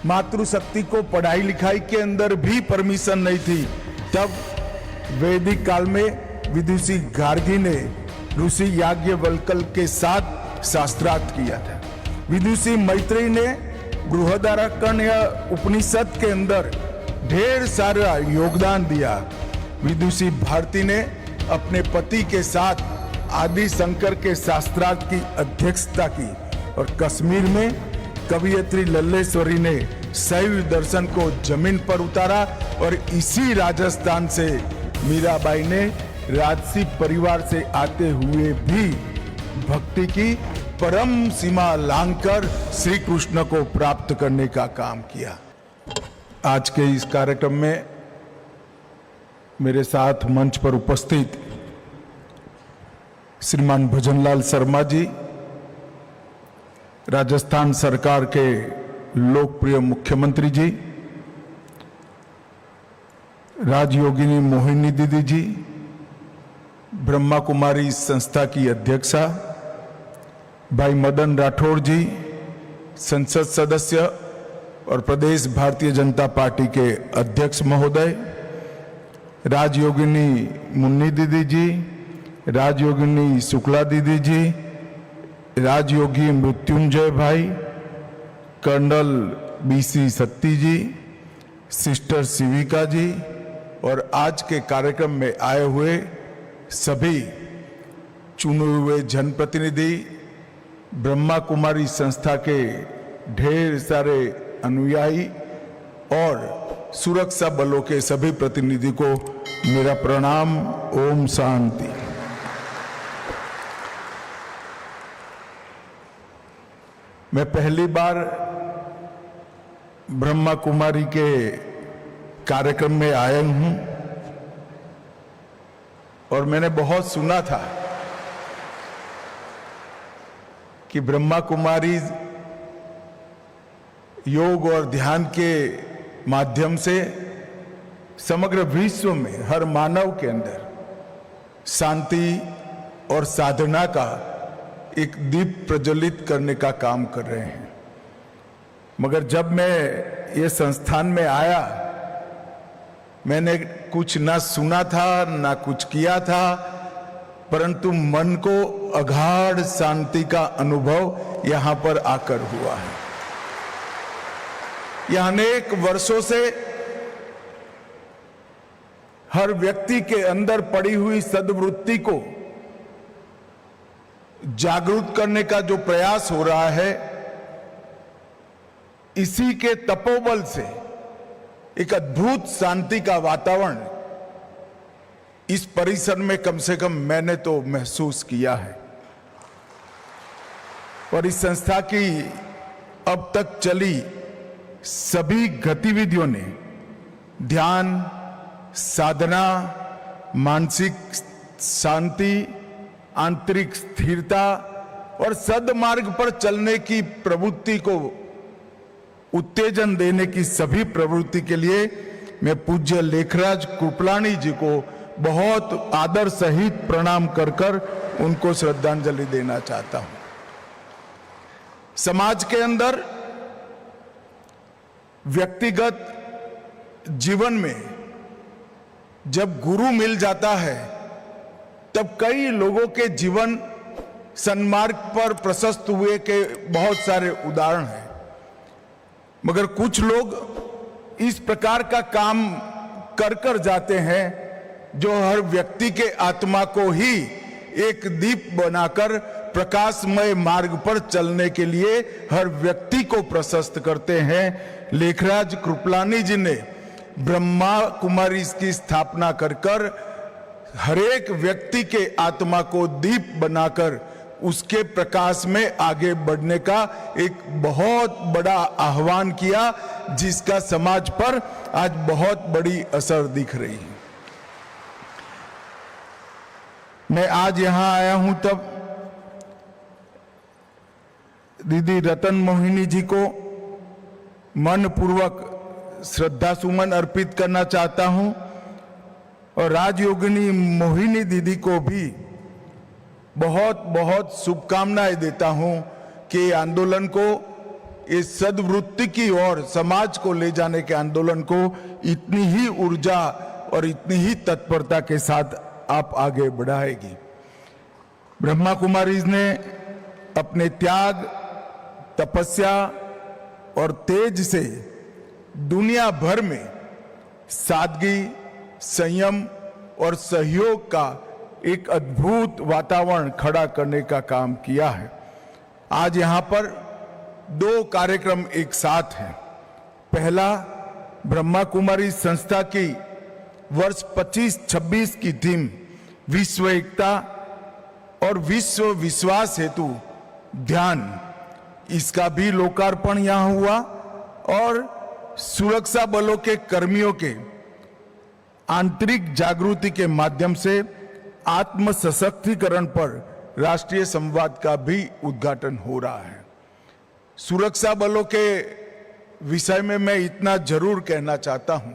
मातृशक्ति को पढ़ाई लिखाई के अंदर भी परमिशन नहीं थी, तब वैदिक काल में विदुषी गार्गी ने ऋषि याज्ञवल्क्य के साथ शास्त्रार्थ किया था। विदुषी मैत्रेयी ने बृहदारण्यक उपनिषद के अंदर ढेर सारा योगदान दिया। विदुषी भारती ने अपने पति के साथ आदि शंकर के शास्त्रार्थ की अध्यक्षता की और कश्मीर में कवयित्री लल्लेश्वरी ने शैव दर्शन को जमीन पर उतारा और इसी राजस्थान से मीराबाई ने राजसी परिवार से आते हुए भी भक्ति की परम सीमा लांघकर श्री कृष्ण को प्राप्त करने का काम किया। आज के इस कार्यक्रम में मेरे साथ मंच पर उपस्थित श्रीमान भजनलाल शर्मा जी, राजस्थान सरकार के लोकप्रिय मुख्यमंत्री जी, राजयोगिनी मोहिनी दीदी जी, ब्रह्मा कुमारी संस्था की अध्यक्षा भाई मदन राठौड़ जी, संसद सदस्य और प्रदेश भारतीय जनता पार्टी के अध्यक्ष महोदय, राजयोगिनी मुन्नी दीदी जी, राजयोगिनी शुक्ला दीदी जी, राजयोगी मृत्युंजय भाई, कर्नल बीसी सत्ती जी, सिस्टर शिविका जी और आज के कार्यक्रम में आए हुए सभी चुने हुए जनप्रतिनिधि, ब्रह्मा कुमारी संस्था के ढेर सारे अनुयायी और सुरक्षा बलों के सभी प्रतिनिधि को मेरा प्रणाम। ओम शांति। मैं पहली बार ब्रह्मा कुमारी के कार्यक्रम में आया हूं और मैंने बहुत सुना था कि ब्रह्मा कुमारी योग और ध्यान के माध्यम से समग्र विश्व में हर मानव के अंदर शांति और साधना का एक दीप प्रज्वलित करने का काम कर रहे हैं। मगर जब मैं ये संस्थान में आया, मैंने कुछ ना सुना था ना कुछ किया था, परंतु मन को अगाध शांति का अनुभव यहां पर आकर हुआ है। यह अनेक वर्षों से हर व्यक्ति के अंदर पड़ी हुई सद्वृत्ति को जागरूक करने का जो प्रयास हो रहा है, इसी के तपोबल से एक अद्भुत शांति का वातावरण इस परिसर में कम से कम मैंने तो महसूस किया है। और इस संस्था की अब तक चली सभी गतिविधियों ने ध्यान, साधना, मानसिक शांति, आंतरिक स्थिरता और सद्मार्ग पर चलने की प्रवृत्ति को उत्तेजन देने की सभी प्रवृत्ति के लिए मैं पूज्य लेखराज कृपलानी जी को बहुत आदर सहित प्रणाम कर उनको श्रद्धांजलि देना चाहता हूं। समाज के अंदर व्यक्तिगत जीवन में जब गुरु मिल जाता है, तब कई लोगों के जीवन सन्मार्ग पर प्रशस्त हुए के बहुत सारे उदाहरण हैं। मगर कुछ लोग इस प्रकार का काम कर जाते हैं जो हर व्यक्ति के आत्मा को ही एक दीप बनाकर प्रकाशमय मार्ग पर चलने के लिए हर व्यक्ति को प्रशस्त करते हैं। लेखराज कृपलानी जी ने ब्रह्मा कुमारी की स्थापना कर हरेक व्यक्ति के आत्मा को दीप बनाकर उसके प्रकाश में आगे बढ़ने का एक बहुत बड़ा आह्वान किया, जिसका समाज पर आज बहुत बड़ी असर दिख रही है। मैं आज यहां आया हूं तब दीदी रतन मोहिनी जी को मनपूर्वक श्रद्धा सुमन अर्पित करना चाहता हूं और राजयोगिनी मोहिनी दीदी को भी बहुत बहुत शुभकामनाएं देता हूं कि आंदोलन को इस सद्वृत्ति की ओर समाज को ले जाने के आंदोलन को इतनी ही ऊर्जा और इतनी ही तत्परता के साथ आप आगे बढ़ाएगी। ब्रह्मा कुमारीज ने अपने त्याग, तपस्या और तेज से दुनिया भर में सादगी, संयम और सहयोग का एक अद्भुत वातावरण खड़ा करने का काम किया है। आज यहां पर 2 कार्यक्रम एक साथ हैं। पहला, ब्रह्मा कुमारी संस्था की वर्ष 25-26 की थीम विश्व एकता और विश्व विश्वास हेतु ध्यान, इसका भी लोकार्पण यहां हुआ और सुरक्षा बलों के कर्मियों के आंतरिक जागृति के माध्यम से आत्म सशक्तिकरण पर राष्ट्रीय संवाद का भी उद्घाटन हो रहा है। सुरक्षा बलों के विषय में मैं इतना जरूर कहना चाहता हूं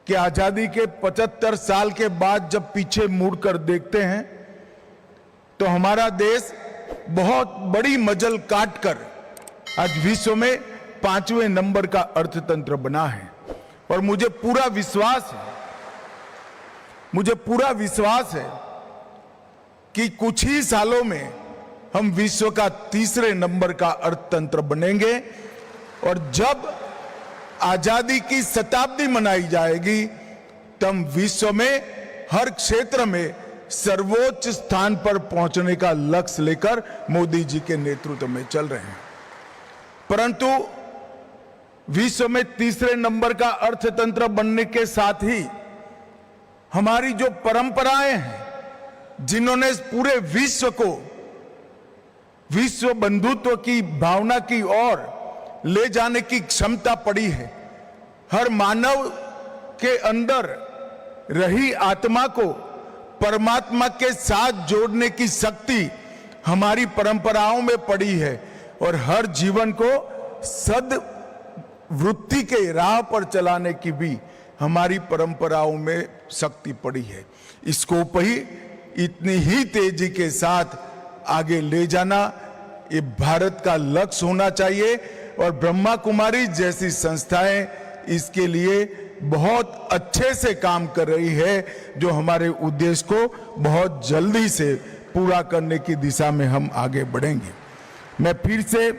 कि आजादी के 75 साल के बाद जब पीछे मुड़कर देखते हैं तो हमारा देश बहुत बड़ी मजल काटकर आज विश्व में 5वें नंबर का अर्थतंत्र बना है। और मुझे पूरा विश्वास है कि कुछ ही सालों में हम विश्व का 3रे नंबर का अर्थतंत्र बनेंगे। और जब आजादी की शताब्दी मनाई जाएगी तब विश्व में हर क्षेत्र में सर्वोच्च स्थान पर पहुंचने का लक्ष्य लेकर मोदी जी के नेतृत्व में चल रहे हैं। परंतु विश्व में 3रे नंबर का अर्थतंत्र बनने के साथ ही हमारी जो परंपराएं हैं, जिन्होंने पूरे विश्व को विश्व बंधुत्व की भावना की ओर ले जाने की क्षमता पड़ी है, हर मानव के अंदर रही आत्मा को परमात्मा के साथ जोड़ने की शक्ति हमारी परंपराओं में पड़ी है और हर जीवन को सद्वृत्ति के राह पर चलाने की भी हमारी परंपराओं में शक्ति पड़ी है। इसको ही इतनी ही तेजी के साथ आगे ले जाना ये भारत का लक्ष्य होना चाहिए और ब्रह्मा कुमारी जैसी संस्थाएं इसके लिए बहुत अच्छे से काम कर रही है, जो हमारे उद्देश्य को बहुत जल्दी से पूरा करने की दिशा में हम आगे बढ़ेंगे। मैं फिर से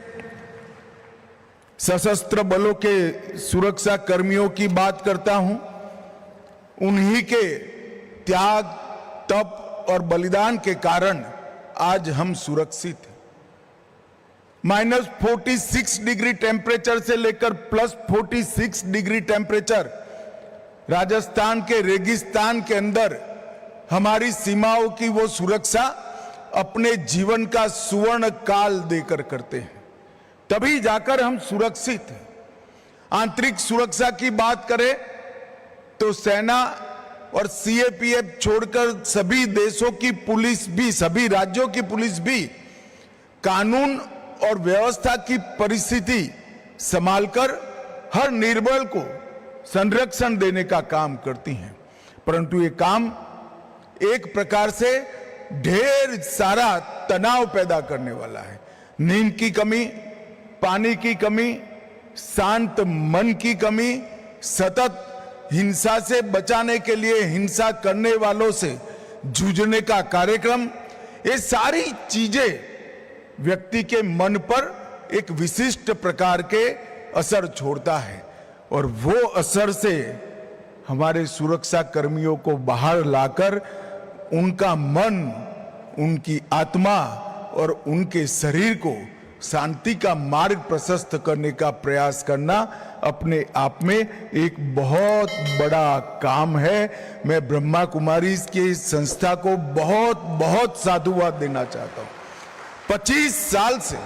सशस्त्र बलों के सुरक्षा कर्मियों की बात करता हूं। उन्हीं के त्याग, तप और बलिदान के कारण आज हम सुरक्षित हैं। -46 डिग्री टेम्परेचर से लेकर +46 डिग्री टेम्परेचर राजस्थान के रेगिस्तान के अंदर हमारी सीमाओं की वो सुरक्षा अपने जीवन का सुवर्ण काल देकर करते हैं, तभी जाकर हम सुरक्षित हैं। आंतरिक सुरक्षा की बात करें तो सेना और सीएपीएफ छोड़कर सभी देशों की पुलिस भी, सभी राज्यों की पुलिस भी कानून और व्यवस्था की परिस्थिति संभालकर हर निर्बल को संरक्षण देने का काम करती हैं। परंतु ये काम एक प्रकार से ढेर सारा तनाव पैदा करने वाला है। नींद की कमी, पानी की कमी, शांत मन की कमी, सतत हिंसा से बचाने के लिए हिंसा करने वालों से जूझने का कार्यक्रम, ये सारी चीजें व्यक्ति के मन पर एक विशिष्ट प्रकार के असर छोड़ता है और वो असर से हमारे सुरक्षा कर्मियों को बाहर लाकर उनका मन, उनकी आत्मा और उनके शरीर को शांति का मार्ग प्रशस्त करने का प्रयास करना अपने आप में एक बहुत बड़ा काम है। मैं ब्रह्मा कुमारी की संस्था को बहुत बहुत साधुवाद देना चाहता हूं। 25 साल से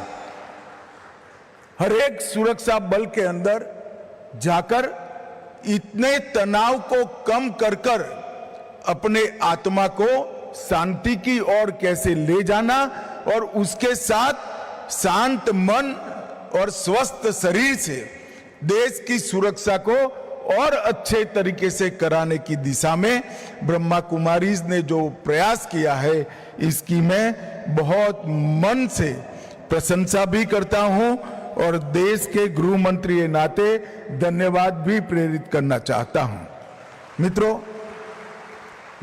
हर एक सुरक्षा बल के अंदर जाकर इतने तनाव को कम कर कर अपने आत्मा को शांति की ओर कैसे ले जाना और उसके साथ शांत मन और स्वस्थ शरीर से देश की सुरक्षा को और अच्छे तरीके से कराने की दिशा में ब्रह्मा कुमारीज ने जो प्रयास किया है, इसकी मैं बहुत मन से प्रशंसा भी करता हूं और देश के गृह मंत्री के नाते धन्यवाद भी प्रेरित करना चाहता हूं। मित्रों,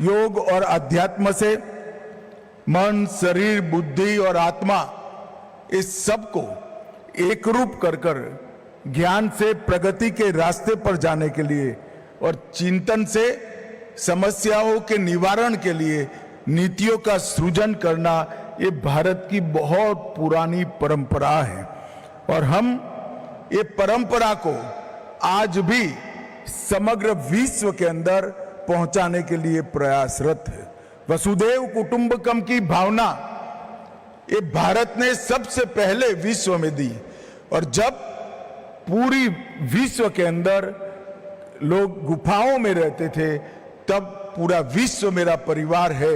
योग और अध्यात्म से मन, शरीर, बुद्धि और आत्मा इस सब को एक रूप कर ज्ञान से प्रगति के रास्ते पर जाने के लिए और चिंतन से समस्याओं के निवारण के लिए नीतियों का सृजन करना ये भारत की बहुत पुरानी परंपरा है और हम ये परंपरा को आज भी समग्र विश्व के अंदर पहुंचाने के लिए प्रयासरत है। वसुधैव कुटुंबकम की भावना ये भारत ने सबसे पहले विश्व में दी और जब पूरी विश्व के अंदर लोग गुफाओं में रहते थे तब पूरा विश्व मेरा परिवार है,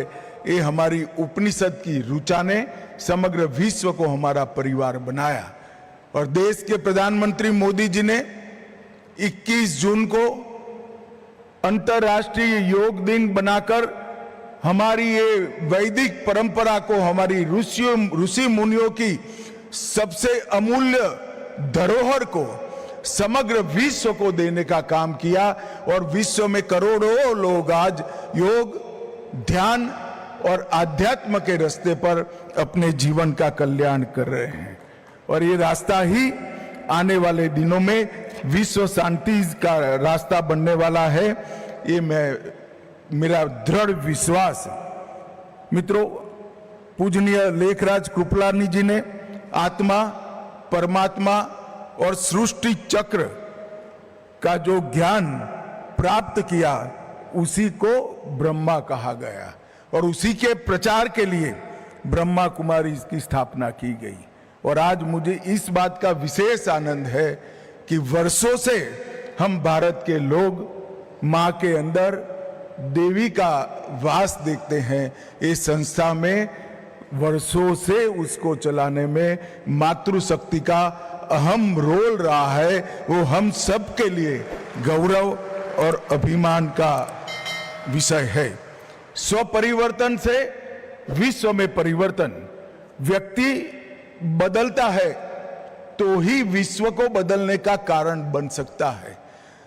ये हमारी उपनिषद की ऋचा ने समग्र विश्व को हमारा परिवार बनाया। और देश के प्रधानमंत्री मोदी जी ने 21 जून को अंतर्राष्ट्रीय योग दिन बनाकर हमारी ये वैदिक परंपरा को, हमारी ऋषि मुनियों की सबसे अमूल्य धरोहर को समग्र विश्व को देने का काम किया और विश्व में करोड़ों लोग आज योग, ध्यान और आध्यात्म के रास्ते पर अपने जीवन का कल्याण कर रहे हैं और ये रास्ता ही आने वाले दिनों में विश्व शांति का रास्ता बनने वाला है, ये मेरा दृढ़ विश्वास है। मित्रों, पूजनीय लेखराज कृपलानी जी ने आत्मा, परमात्मा और सृष्टि चक्र का जो ज्ञान प्राप्त किया उसी को ब्रह्मा कहा गया और उसी के प्रचार के लिए ब्रह्मा कुमारी की स्थापना की गई। और आज मुझे इस बात का विशेष आनंद है कि वर्षों से हम भारत के लोग मां के अंदर देवी का वास देखते हैं। इस संस्था में वर्षों से उसको चलाने में मातृशक्ति का अहम रोल रहा है, वो हम सब के लिए गौरव और अभिमान का विषय है। स्वपरिवर्तन से विश्व में परिवर्तन। व्यक्ति बदलता है तो ही विश्व को बदलने का कारण बन सकता है।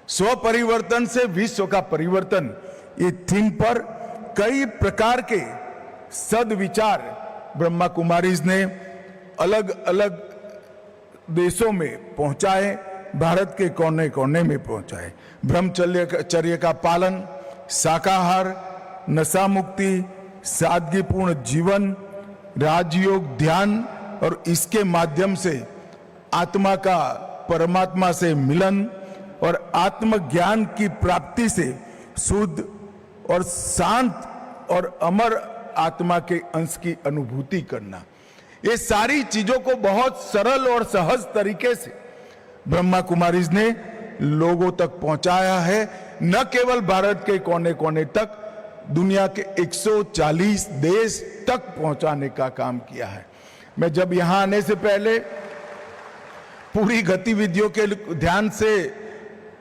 स्वपरिवर्तन से विश्व का परिवर्तन, ये थीम पर कई प्रकार के सदविचार ब्रह्मा कुमारीज ने अलग अलग देशों में पहुंचाए, भारत के कोने कोने में पहुंचाए। ब्रह्मचर्य का पालन, शाकाहार, नशा मुक्ति, सादगीपूर्ण जीवन, राजयोग, ध्यान और इसके माध्यम से आत्मा का परमात्मा से मिलन और आत्मज्ञान की प्राप्ति से शुद्ध और शांत और अमर आत्मा के अंश की अनुभूति करना, ये सारी चीजों को बहुत सरल और सहज तरीके से ब्रह्मा कुमारीज ने लोगों तक पहुंचाया है। न केवल भारत के कोने कोने तक, दुनिया के 140 देश तक पहुंचाने का काम किया है। मैं जब यहां आने से पहले पूरी गतिविधियों के ध्यान से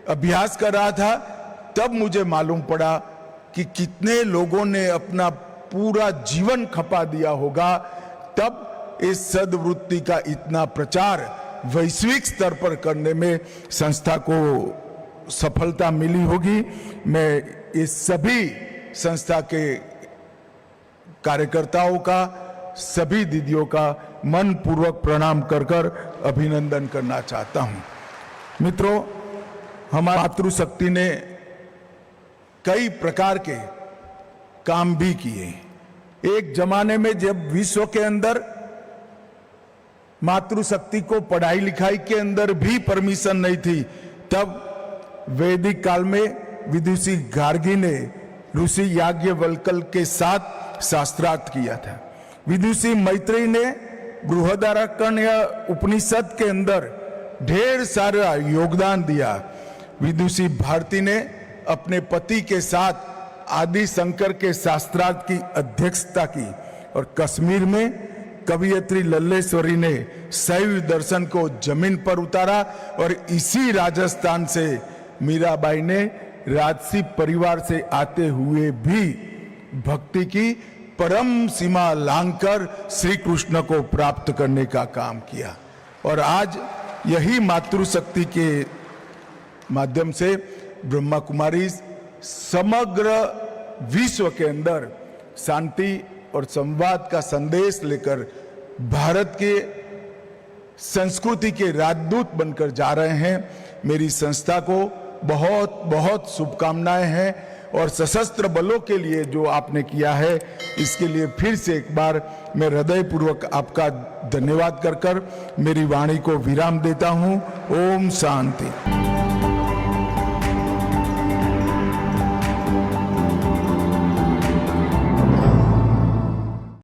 अभ्यास कर रहा था, तब मुझे मालूम पड़ा कि कितने लोगों ने अपना पूरा जीवन खपा दिया होगा, तब इस सद्वृत्ति का इतना प्रचार वैश्विक स्तर पर करने में संस्था को सफलता मिली होगी। मैं इस सभी संस्था के कार्यकर्ताओं का, सभी दीदियों का मन पूर्वक प्रणाम कर अभिनंदन करना चाहता हूं। मित्रों, हमारी मातृशक्ति ने कई प्रकार के काम भी किए। एक जमाने में जब विश्व के अंदर मातृशक्ति को पढ़ाई लिखाई के अंदर भी परमिशन नहीं थी, तब वैदिक काल में विदुषी गार्गी ने ऋषि याज्ञवल्क्य के साथ शास्त्रार्थ किया था। विदुषी मैत्रेयी ने बृहदारण्यक उपनिषद के अंदर ढेर सारा योगदान दिया। विदुषी भारती ने अपने पति के साथ आदि शंकर के शास्त्रार्थ की अध्यक्षता की और कश्मीर में कवियत्री लल्लेश्वरी ने शैव दर्शन को जमीन पर उतारा और इसी राजस्थान से मीराबाई ने राजसी परिवार से आते हुए भी भक्ति की परम सीमा लांघकर श्री कृष्ण को प्राप्त करने का काम किया। और आज यही मातृशक्ति के माध्यम से ब्रह्मा कुमारी समग्र विश्व के अंदर शांति और संवाद का संदेश लेकर भारत के संस्कृति के राजदूत बनकर जा रहे हैं। मेरी संस्था को बहुत बहुत शुभकामनाएं हैं और सशस्त्र बलों के लिए जो आपने किया है इसके लिए फिर से एक बार मैं हृदयपूर्वक आपका धन्यवाद कर मेरी वाणी को विराम देता हूं। ओम शांति।